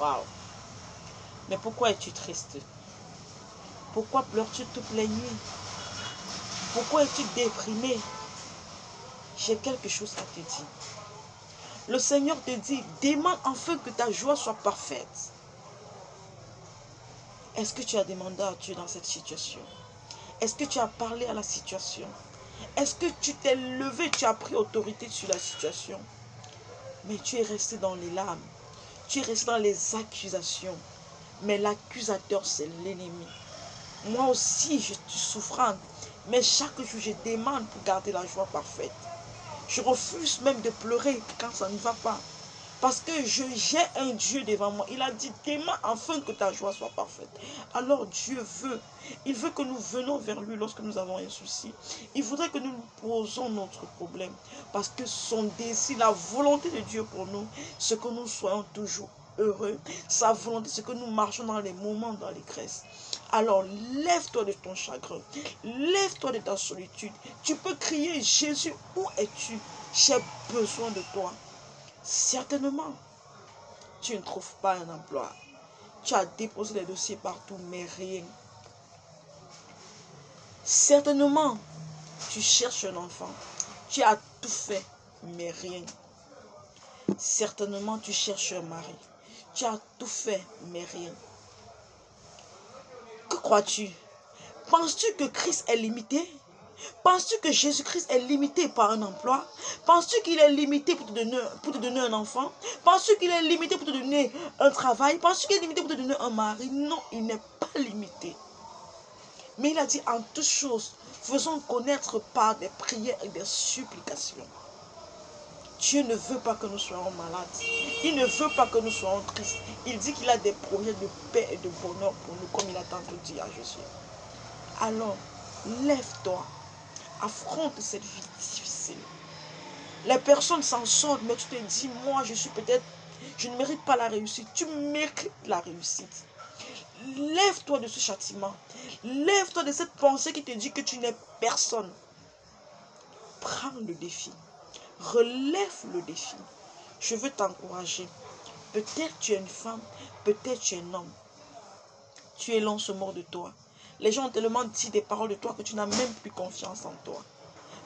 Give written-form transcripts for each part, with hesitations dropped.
Waouh. Mais pourquoi es-tu triste? Pourquoi pleures-tu toutes les nuits? Pourquoi es-tu déprimé? J'ai quelque chose à te dire. Le Seigneur te dit, demande enfin que ta joie soit parfaite. Est-ce que tu as demandé à Dieu dans cette situation? Est-ce que tu as parlé à la situation? Est-ce que tu t'es levé, tu as pris autorité sur la situation? Mais tu es resté dans les larmes. Tu es resté dans les accusations. Mais l'accusateur, c'est l'ennemi. Moi aussi, je suis souffrante. Mais chaque jour, je demande pour garder la joie parfaite. Je refuse même de pleurer quand ça ne va pas. Parce que j'ai un Dieu devant moi. Il a dit, demande enfin que ta joie soit parfaite. Alors Dieu veut. Il veut que nous venons vers lui lorsque nous avons un souci. Il voudrait que nous posons notre problème. Parce que son désir, la volonté de Dieu pour nous, c'est que nous soyons toujours heureux. Sa volonté, c'est que nous marchons dans les moments d'allégresse. Alors, lève-toi de ton chagrin. Lève-toi de ta solitude. Tu peux crier, Jésus, où es-tu? J'ai besoin de toi. Certainement, tu ne trouves pas un emploi. Tu as déposé les dossiers partout, mais rien. Certainement, tu cherches un enfant. Tu as tout fait, mais rien. Certainement, tu cherches un mari. Tu as tout fait, mais rien. Que crois-tu? Penses-tu que Christ est limité? Penses-tu que Jésus-Christ est limité par un emploi? Penses-tu qu'il est limité pour te donner un enfant? Penses-tu qu'il est limité pour te donner un travail? Penses-tu qu'il est limité pour te donner un mari? Non, il n'est pas limité. Mais il a dit en toutes choses, faisons connaître par des prières et des supplications. Dieu ne veut pas que nous soyons malades. Il ne veut pas que nous soyons tristes. Il dit qu'il a des projets de paix et de bonheur pour nous, comme il a tantôt dit à Jésus. Alors, lève-toi. Affronte cette vie difficile. Les personnes s'en sortent, mais tu te dis, moi, je ne mérite pas la réussite. Tu mérites la réussite. Lève-toi de ce châtiment. Lève-toi de cette pensée qui te dit que tu n'es personne. Prends le défi. Relève le défi. Je veux t'encourager. Peut-être tu es une femme, peut-être tu es un homme. Tu es l'on se mord de toi. Les gens ont tellement dit des paroles de toi que tu n'as même plus confiance en toi.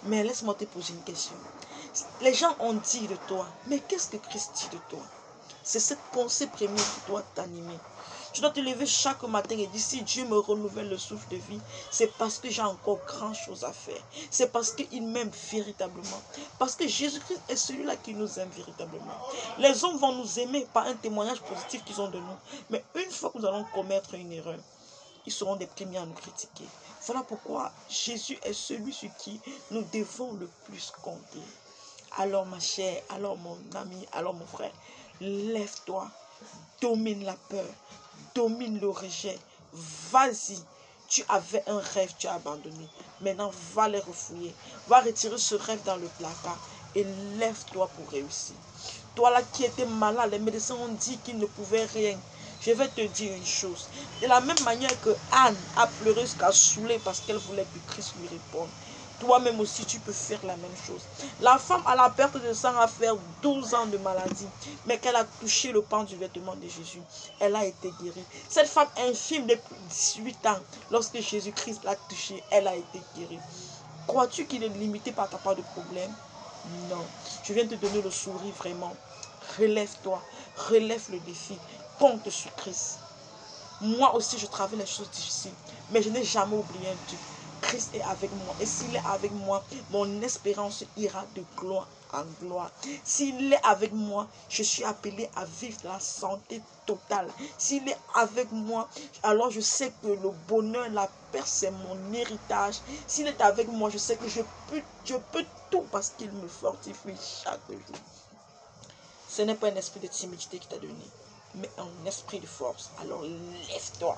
Mais laisse-moi te poser une question. Les gens ont dit de toi, mais qu'est-ce que Christ dit de toi? C'est cette pensée première qui doit t'animer. Tu dois te lever chaque matin et dire, si Dieu me renouvelle le souffle de vie, c'est parce que j'ai encore grand chose à faire. C'est parce qu'il m'aime véritablement. Parce que Jésus-Christ est celui-là qui nous aime véritablement. Les hommes vont nous aimer par un témoignage positif qu'ils ont de nous. Mais une fois que nous allons commettre une erreur, ils seront des premiers à nous critiquer. Voilà pourquoi Jésus est celui sur qui nous devons le plus compter. Alors ma chère, alors mon ami, alors mon frère, lève-toi, domine la peur, domine le rejet. Vas-y, tu avais un rêve, tu as abandonné. Maintenant, va les refouiller. Va retirer ce rêve dans le placard et lève-toi pour réussir. Toi là qui étais malade, les médecins ont dit qu'ils ne pouvaient rien. Je vais te dire une chose. De la même manière que Anne a pleuré jusqu'à saouler parce qu'elle voulait que Christ lui réponde. Toi-même aussi, tu peux faire la même chose. La femme à la perte de sang a fait 12 ans de maladie, mais qu'elle a touché le pan du vêtement de Jésus, elle a été guérie. Cette femme infime depuis 18 ans, lorsque Jésus-Christ l'a touchée, elle a été guérie. Crois-tu qu'il est limité par ta part de problème? Non. Je viens te donner le sourire vraiment. Relève-toi, relève le défi, compte sur Christ. Moi aussi, je travaille les choses difficiles, mais je n'ai jamais oublié un truc. Christ est avec moi. Et s'il est avec moi, mon espérance ira de gloire en gloire. S'il est avec moi, je suis appelé à vivre la santé totale. S'il est avec moi, alors je sais que le bonheur, la paix, c'est mon héritage. S'il est avec moi, je sais que je peux tout parce qu'il me fortifie chaque jour. Ce n'est pas un esprit de timidité qui t'a donné, mais un esprit de force. Alors lève-toi.